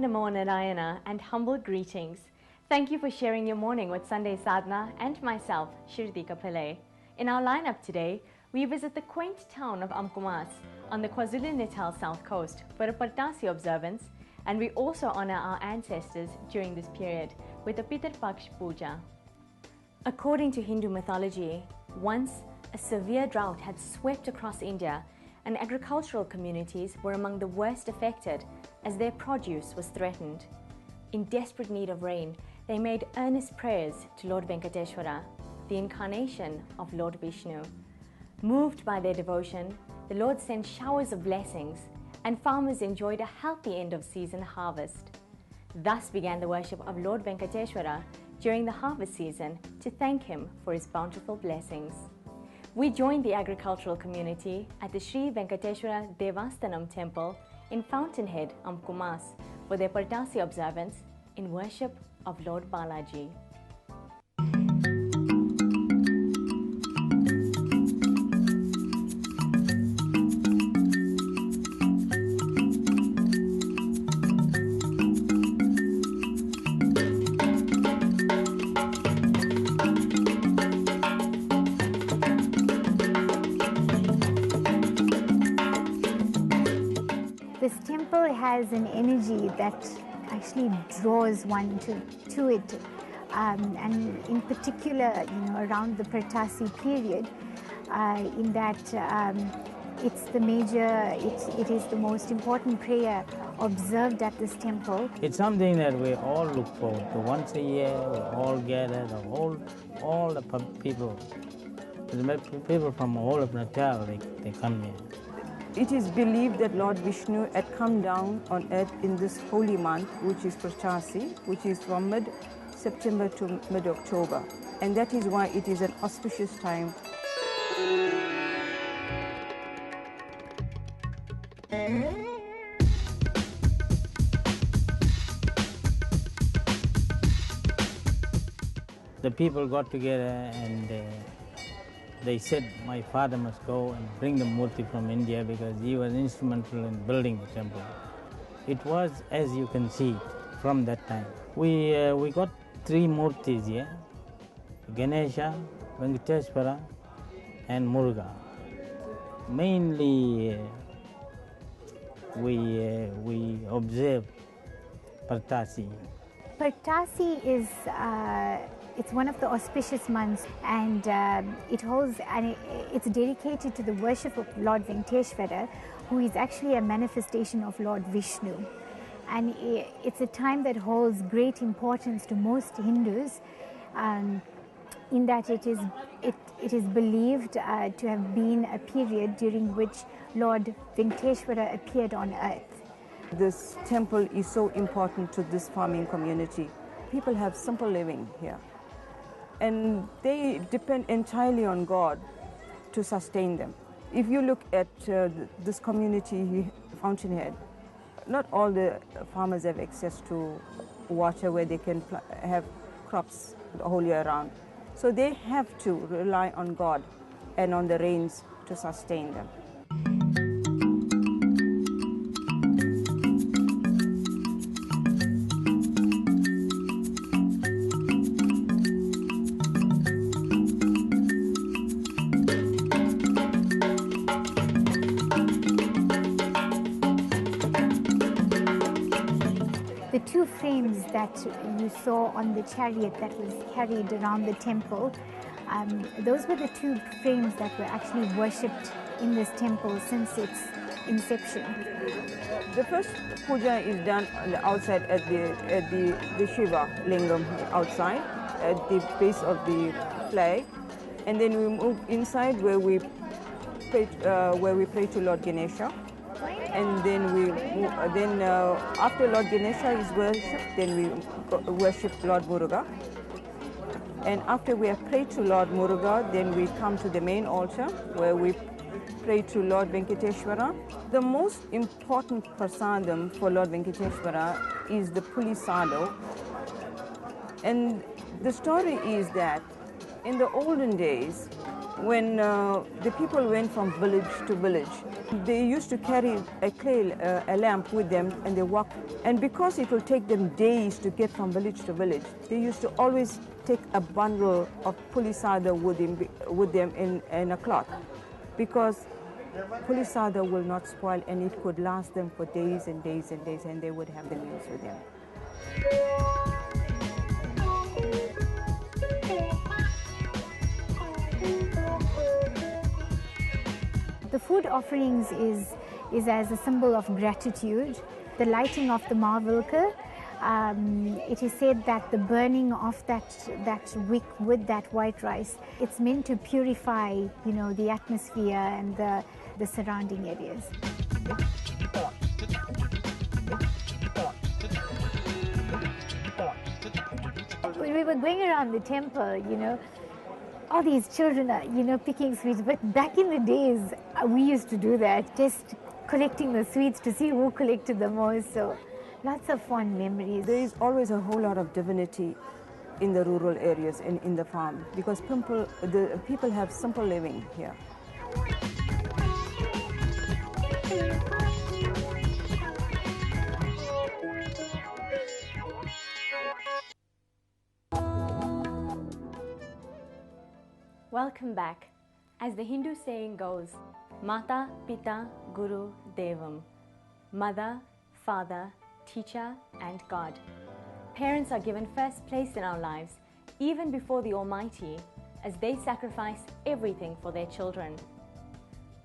Namo Narayana and humble greetings. Thank you for sharing your morning with Sunday Sadhana and myself, Shirdika Pillai. In our lineup today, we visit the quaint town of Amkumas on the KwaZulu-Natal south coast for a Purtassi observance, and we also honor our ancestors during this period with a Pithar Paksh puja. According to Hindu mythology, once a severe drought had swept across India and agricultural communities were among the worst affected as their produce was threatened. In desperate need of rain, they made earnest prayers to Lord Venkateshwara, the incarnation of Lord Vishnu. Moved by their devotion, the Lord sent showers of blessings and farmers enjoyed a healthy end of season harvest. Thus began the worship of Lord Venkateshwara during the harvest season to thank him for his bountiful blessings. We joined the agricultural community at the Sri Venkateshwara Devasthanam temple in Fountainhead, Amkumas, for their Purtassi observance in worship of Lord Balaji. This temple has an energy that actually draws one to it, and in particular, around the Purtassi period, in that it's the it is the most important prayer observed at this temple. It's something that we all look forward to. Once a year, we all gather, all the people from all of Natal, they come here. It is believed that Lord Vishnu had come down on earth in this holy month, which is Purtassi, which is from mid-September to mid-October. And that is why it is an auspicious time. The people got together and they said my father must go and bring the murti from India because he was instrumental in building the temple. It was as you can see from that time. We got three murtis here, Ganesha, Venkateshwara and Muruga. Mainly we observe Purtassi. Purtassi is it's one of the auspicious months, and it's dedicated to the worship of Lord Venkateshwara, who is actually a manifestation of Lord Vishnu. And it's a time that holds great importance to most Hindus, in that it is believed to have been a period during which Lord Venkateshwara appeared on earth. This temple is so important to this farming community. People have simple living here, and they depend entirely on God to sustain them. If you look at this community, Fountainhead, not all the farmers have access to water where they can have crops the whole year round. So they have to rely on God and on the rains to sustain them. The two frames that you saw on the chariot that was carried around the temple, those were the two frames that were actually worshipped in this temple since its inception. The first puja is done on the outside at the Shiva Lingam outside, at the base of the flag, and then we move inside where we pray to Lord Ganesha. And then after Lord Ganesha is worshipped, then we worship Lord Muruga. And after we have prayed to Lord Muruga, then we come to the main altar where we pray to Lord Venkateshwara. The most important prasadam for Lord Venkateshwara is the pulisado. And the story is that in the olden days, when the people went from village to village, they used to carry a lamp with them, and they walk. And because it will take them days to get from village to village, they used to always take a bundle of pulisada with them in a cloth, because pulisada will not spoil, and it could last them for days and days and days, and they would have the meals with them. The food offerings is as a symbol of gratitude. The lighting of the marvilke, it is said that the burning of that wick with that white rice, it's meant to purify, you know, the atmosphere and the surrounding areas. When we were going around the temple, you know, all these children are, you know, picking sweets. But back in the days, we used to do that, just collecting the sweets to see who collected the most. So lots of fond memories. There is always a whole lot of divinity in the rural areas and in the farm, because the people have simple living here. Welcome back. As the Hindu saying goes, Mata, Pita, Guru, Devam. Mother, father, teacher, and God. Parents are given first place in our lives, even before the Almighty, as they sacrifice everything for their children.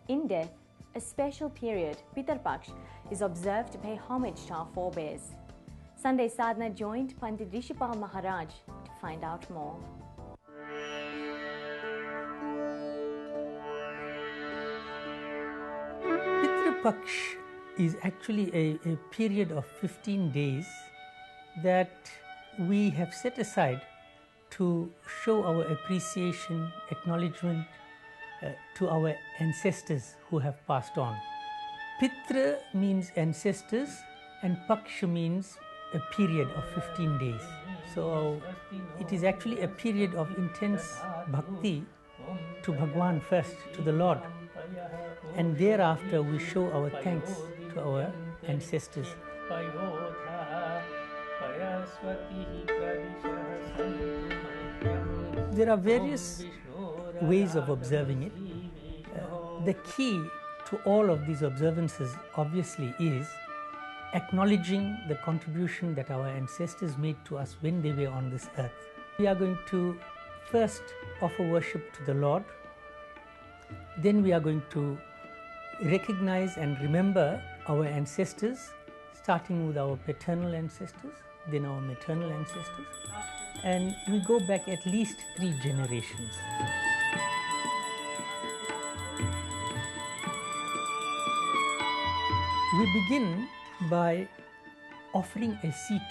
In death, a special period, Pithar Paksh, is observed to pay homage to our forebears. Sunday Sadhana joined Pandit Rishipal Maharaj to find out more. Pitru Paksha is actually a period of 15 days that we have set aside to show our appreciation, acknowledgement to our ancestors who have passed on. Pitra means ancestors and Paksha means a period of 15 days. So it is actually a period of intense bhakti to Bhagwan first, to the Lord. And thereafter we show our thanks to our ancestors. There are various ways of observing it. The key to all of these observances obviously is acknowledging the contribution that our ancestors made to us when they were on this earth. We are going to first offer worship to the Lord. Then we are going to recognize and remember our ancestors, starting with our paternal ancestors, then our maternal ancestors, and we go back at least 3 generations. We begin by offering a seat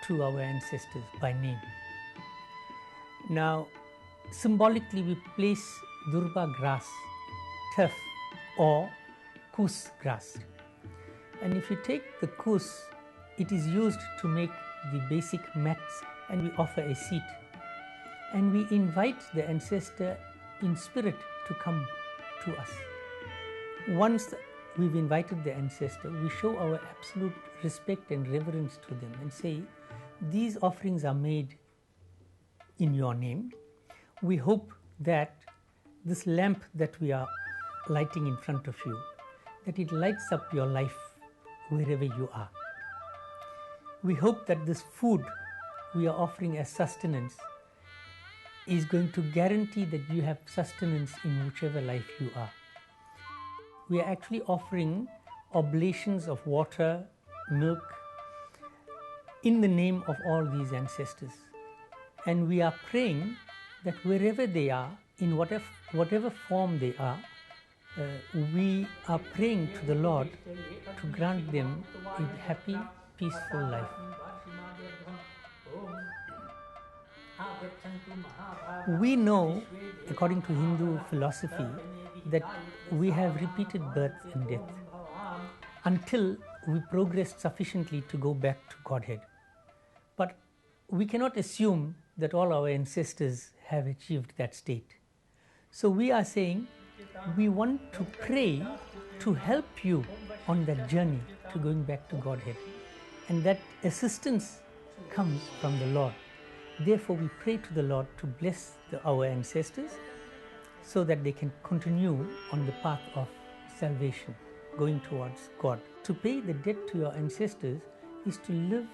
to our ancestors by name. Now, symbolically we place durba grass, turf or kus grass. And if you take the kus, it is used to make the basic mats, and we offer a seat. And we invite the ancestor in spirit to come to us. Once we've invited the ancestor, we show our absolute respect and reverence to them and say, these offerings are made in your name. We hope that this lamp that we are lighting in front of you, that it lights up your life wherever you are. We hope that this food we are offering as sustenance is going to guarantee that you have sustenance in whichever life you are. We are actually offering oblations of water, milk, in the name of all these ancestors. And we are praying that wherever they are, in whatever form they are, we are praying to the Lord to grant them a happy, peaceful life. We know, according to Hindu philosophy, that we have repeated birth and death until we progress sufficiently to go back to Godhead. But we cannot assume that all our ancestors have achieved that state. So we are saying we want to pray to help you on that journey to going back to Godhead. And that assistance comes from the Lord. Therefore, we pray to the Lord to bless our ancestors so that they can continue on the path of salvation, going towards God. To pay the debt to your ancestors is to live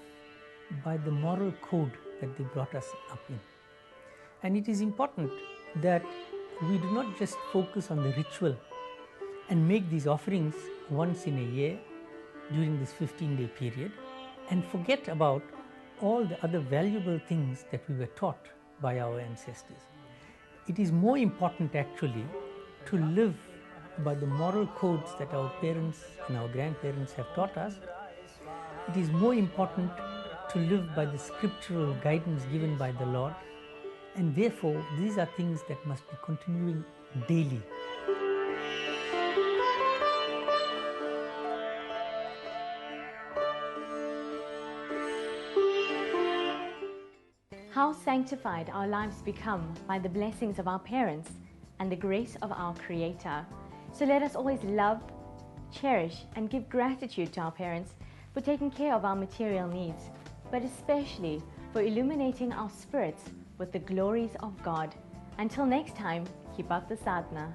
by the moral code that they brought us up in. And it is important that we do not just focus on the ritual and make these offerings once in a year during this 15-day period and forget about all the other valuable things that we were taught by our ancestors. It is more important actually to live by the moral codes that our parents and our grandparents have taught us. It is more important to live by the scriptural guidance given by the Lord, and therefore these are things that must be continuing daily. How sanctified our lives become by the blessings of our parents and the grace of our Creator. So let us always love, cherish, and give gratitude to our parents for taking care of our material needs, but especially for illuminating our spirits with the glories of God. Until next time, keep up the sadhana.